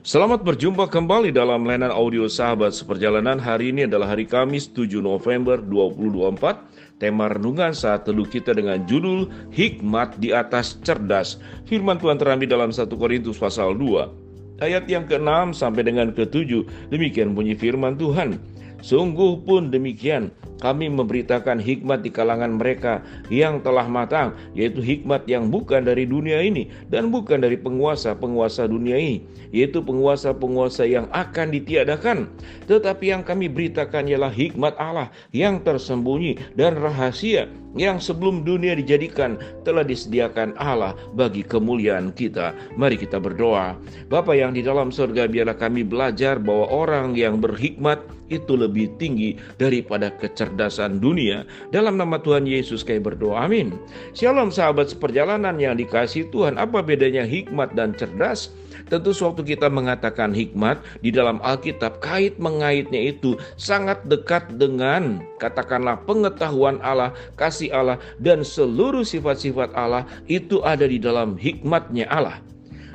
Selamat berjumpa kembali dalam layanan audio Sahabat Seperjalanan. Hari ini adalah hari Kamis 7 November 2024. Tema renungan saat teduh kita dengan judul Hikmat di atas cerdas. Firman Tuhan terambil dalam 1 Korintus pasal 2 ayat yang ke-6 sampai dengan ke-7. Demikian bunyi firman Tuhan. Sungguh pun demikian, kami memberitakan hikmat di kalangan mereka yang telah matang, yaitu hikmat yang bukan dari dunia ini dan bukan dari penguasa-penguasa dunia ini, yaitu penguasa-penguasa yang akan ditiadakan. Tetapi yang kami beritakan ialah hikmat Allah yang tersembunyi dan rahasia yang sebelum dunia dijadikan telah disediakan Allah bagi kemuliaan kita. Mari kita berdoa. Bapa yang di dalam surga, biarlah kami belajar bahwa orang yang berhikmat itu lebih tinggi daripada kecerdasan dunia. Dalam nama Tuhan Yesus kami berdoa, amin. Shalom sahabat seperjalanan yang dikasihi Tuhan. Apa bedanya hikmat dan cerdas? Tentu sewaktu kita mengatakan hikmat di dalam Alkitab, kait-mengaitnya itu sangat dekat dengan katakanlah pengetahuan Allah, kasih Allah, dan seluruh sifat-sifat Allah itu ada di dalam hikmatnya Allah.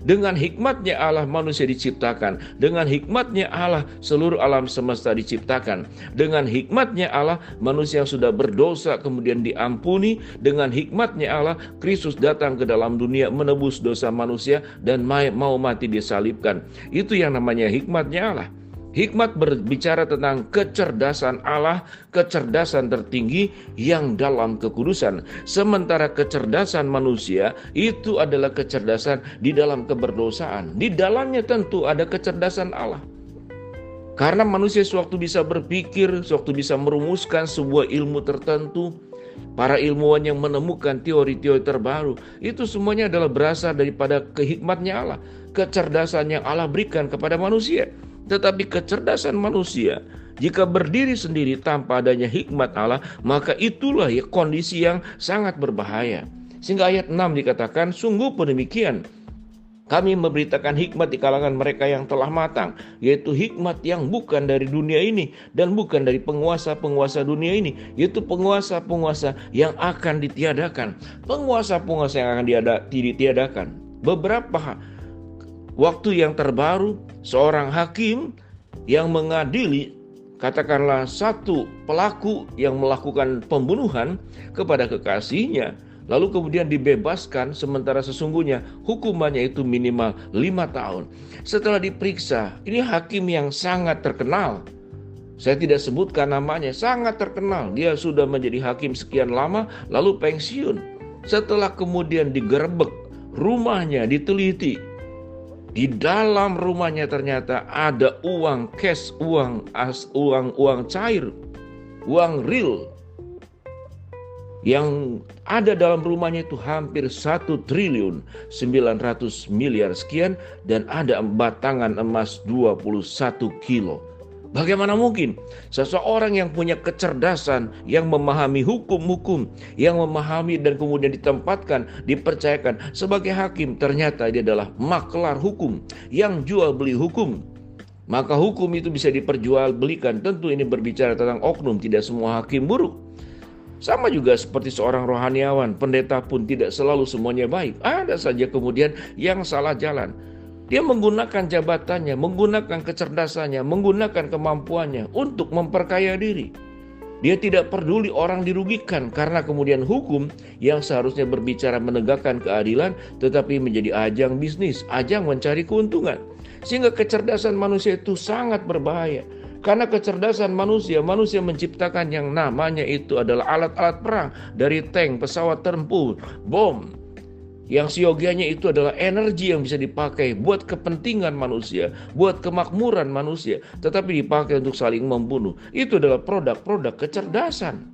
Dengan hikmatnya Allah manusia diciptakan. Dengan hikmatnya Allah seluruh alam semesta diciptakan. Dengan hikmatnya Allah manusia yang sudah berdosa kemudian diampuni. Dengan hikmatnya Allah Kristus datang ke dalam dunia menebus dosa manusia dan mau mati disalibkan. Itu yang namanya hikmatnya Allah. Hikmat berbicara tentang kecerdasan Allah, kecerdasan tertinggi yang dalam kekudusan. Sementara kecerdasan manusia itu adalah kecerdasan di dalam keberdosaan. Di dalamnya tentu ada kecerdasan Allah. Karena manusia sewaktu bisa berpikir, sewaktu bisa merumuskan sebuah ilmu tertentu, para ilmuwan yang menemukan teori-teori terbaru, itu semuanya adalah berasal daripada kehikmatnya Allah, kecerdasan yang Allah berikan kepada manusia. Tetapi kecerdasan manusia jika berdiri sendiri tanpa adanya hikmat Allah, maka itulah ya kondisi yang sangat berbahaya. Sehingga ayat 6 dikatakan, sungguh pun demikian, kami memberitakan hikmat di kalangan mereka yang telah matang, yaitu hikmat yang bukan dari dunia ini dan bukan dari penguasa-penguasa dunia ini, yaitu penguasa-penguasa yang akan ditiadakan. Penguasa-penguasa yang akan ditiadakan. Beberapa waktu yang terbaru, seorang hakim yang mengadili katakanlah satu pelaku yang melakukan pembunuhan kepada kekasihnya, lalu kemudian dibebaskan, sementara sesungguhnya hukumannya itu minimal 5 tahun. Setelah diperiksa, ini hakim yang sangat terkenal. Saya tidak sebutkan namanya, sangat terkenal. Dia sudah menjadi hakim sekian lama, lalu pensiun. Setelah kemudian digerebek, rumahnya diteliti. Di dalam rumahnya ternyata ada uang cash, uang cair, uang real. Yang ada dalam rumahnya itu hampir 1,9 triliun sekian, dan ada batangan emas 21 kilo. Bagaimana mungkin seseorang yang punya kecerdasan, yang memahami hukum-hukum, yang memahami dan kemudian ditempatkan, dipercayakan sebagai hakim, ternyata dia adalah maklar hukum, yang jual beli hukum. Maka hukum itu bisa diperjualbelikan. Tentu ini berbicara tentang oknum, tidak semua hakim buruk. Sama juga seperti seorang rohaniawan, pendeta pun tidak selalu semuanya baik. Ada saja kemudian yang salah jalan. Dia menggunakan jabatannya, menggunakan kecerdasannya, menggunakan kemampuannya untuk memperkaya diri. Dia tidak peduli orang dirugikan, karena kemudian hukum yang seharusnya berbicara menegakkan keadilan tetapi menjadi ajang bisnis, ajang mencari keuntungan. Sehingga kecerdasan manusia itu sangat berbahaya. Karena kecerdasan manusia menciptakan yang namanya itu adalah alat-alat perang, dari tank, pesawat tempur, bom. Yang siogianya itu adalah energi yang bisa dipakai buat kepentingan manusia, buat kemakmuran manusia, tetapi dipakai untuk saling membunuh. Itu adalah produk-produk kecerdasan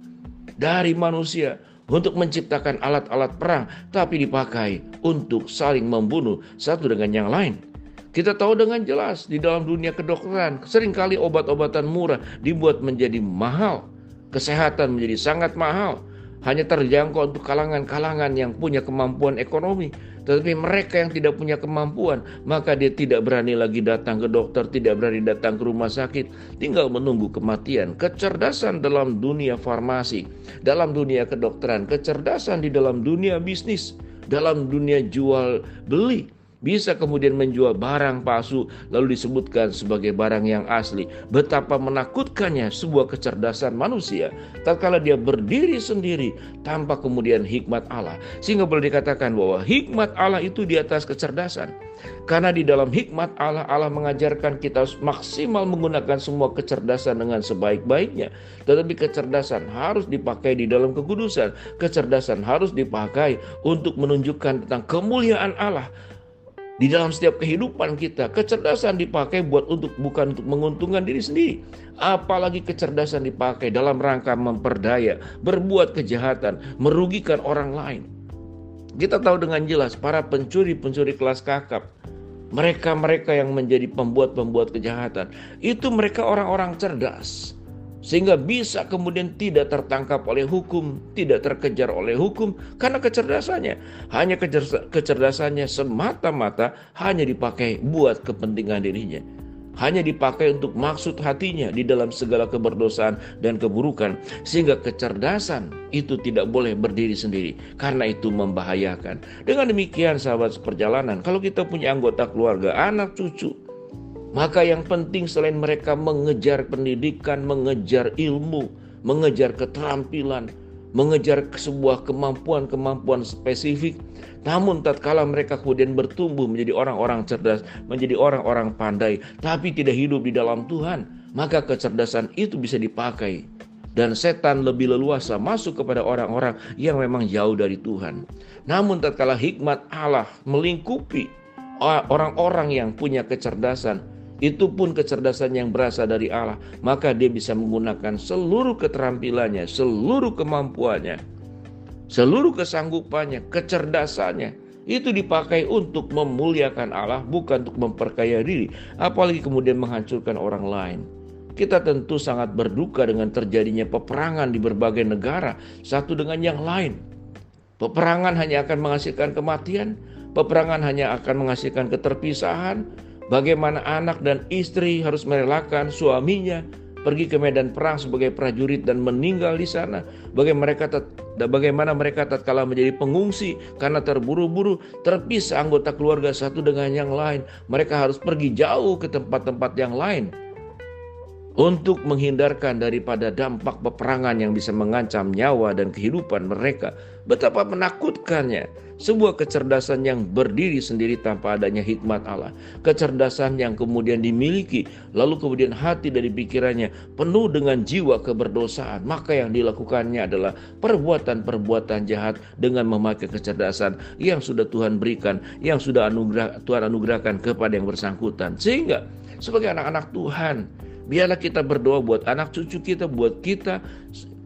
dari manusia untuk menciptakan alat-alat perang, tapi dipakai untuk saling membunuh satu dengan yang lain. Kita tahu dengan jelas di dalam dunia kedokteran, seringkali obat-obatan murah dibuat menjadi mahal, kesehatan menjadi sangat mahal. Hanya terjangkau untuk kalangan-kalangan yang punya kemampuan ekonomi. Tetapi mereka yang tidak punya kemampuan, maka dia tidak berani lagi datang ke dokter, tidak berani datang ke rumah sakit, tinggal menunggu kematian. Kecerdasan dalam dunia farmasi, dalam dunia kedokteran, kecerdasan di dalam dunia bisnis, dalam dunia jual beli, bisa kemudian menjual barang palsu lalu disebutkan sebagai barang yang asli. Betapa menakutkannya sebuah kecerdasan manusia tatkala dia berdiri sendiri tanpa kemudian hikmat Allah. Sehingga boleh dikatakan bahwa hikmat Allah itu di atas kecerdasan. Karena di dalam hikmat Allah, Allah mengajarkan kita maksimal menggunakan semua kecerdasan dengan sebaik-baiknya. Tetapi kecerdasan harus dipakai di dalam kekudusan. Kecerdasan harus dipakai untuk menunjukkan tentang kemuliaan Allah di dalam setiap kehidupan kita. Kecerdasan dipakai bukan untuk menguntungkan diri sendiri. Apalagi kecerdasan dipakai dalam rangka memperdaya, berbuat kejahatan, merugikan orang lain. Kita tahu dengan jelas para pencuri-pencuri kelas kakap, mereka yang menjadi pembuat kejahatan, itu mereka orang-orang cerdas. Sehingga bisa kemudian tidak tertangkap oleh hukum, tidak terkejar oleh hukum karena kecerdasannya. Hanya kecerdasannya semata-mata hanya dipakai buat kepentingan dirinya. Hanya dipakai untuk maksud hatinya di dalam segala keberdosaan dan keburukan. Sehingga kecerdasan itu tidak boleh berdiri sendiri, karena itu membahayakan. Dengan demikian sahabat seperjalanan, kalau kita punya anggota keluarga, anak cucu, maka yang penting selain mereka mengejar pendidikan, mengejar ilmu, mengejar keterampilan, mengejar sebuah kemampuan spesifik, namun tatkala mereka kemudian bertumbuh menjadi orang-orang cerdas, menjadi orang-orang pandai, tapi tidak hidup di dalam Tuhan, maka kecerdasan itu bisa dipakai dan setan lebih leluasa masuk kepada orang-orang yang memang jauh dari Tuhan. Namun tatkala hikmat Allah melingkupi orang-orang yang punya kecerdasan, itu pun kecerdasan yang berasal dari Allah, maka dia bisa menggunakan seluruh keterampilannya, seluruh kemampuannya, seluruh kesanggupannya, kecerdasannya. Itu dipakai untuk memuliakan Allah, bukan untuk memperkaya diri, apalagi kemudian menghancurkan orang lain. Kita tentu sangat berduka dengan terjadinya peperangan di berbagai negara, satu dengan yang lain. Peperangan hanya akan menghasilkan kematian, peperangan hanya akan menghasilkan keterpisahan. Bagaimana anak dan istri harus merelakan suaminya pergi ke medan perang sebagai prajurit dan meninggal di sana. Bagaimana mereka tatkala menjadi pengungsi karena terburu-buru, terpisah anggota keluarga satu dengan yang lain. Mereka harus pergi jauh ke tempat-tempat yang lain untuk menghindarkan daripada dampak peperangan yang bisa mengancam nyawa dan kehidupan mereka. Betapa menakutkannya sebuah kecerdasan yang berdiri sendiri tanpa adanya hikmat Allah. Kecerdasan yang kemudian dimiliki, lalu kemudian hati dari pikirannya penuh dengan jiwa keberdosaan. Maka yang dilakukannya adalah perbuatan-perbuatan jahat dengan memakai kecerdasan yang sudah Tuhan berikan, yang sudah Tuhan anugerahkan kepada yang bersangkutan. Sehingga sebagai anak-anak Tuhan, biarlah kita berdoa buat anak cucu kita, buat kita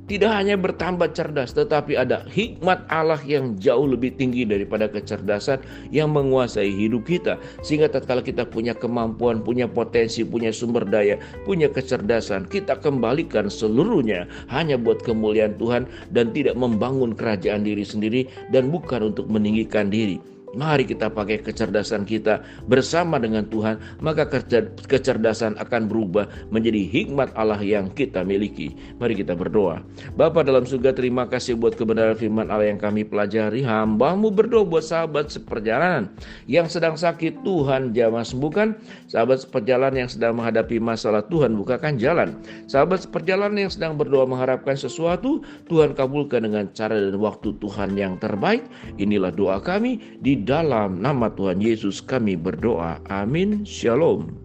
tidak hanya bertambah cerdas, tetapi ada hikmat Allah yang jauh lebih tinggi daripada kecerdasan yang menguasai hidup kita. Sehingga tatkala kita punya kemampuan, punya potensi, punya sumber daya, punya kecerdasan, kita kembalikan seluruhnya hanya buat kemuliaan Tuhan dan tidak membangun kerajaan diri sendiri dan bukan untuk meninggikan diri. Mari kita pakai kecerdasan kita bersama dengan Tuhan, maka kecerdasan akan berubah menjadi hikmat Allah yang kita miliki. Mari kita berdoa. Bapa dalam surga, terima kasih buat kebenaran firman Allah yang kami pelajari. Hamba-Mu berdoa buat sahabat seperjalanan yang sedang sakit, Tuhan jamah sembuhkan. Sahabat seperjalanan yang sedang menghadapi masalah, Tuhan bukakan jalan. Sahabat seperjalanan yang sedang berdoa mengharapkan sesuatu, Tuhan kabulkan dengan cara dan waktu Tuhan yang terbaik. Inilah doa kami, di dalam nama Tuhan Yesus kami berdoa. Amin. Shalom.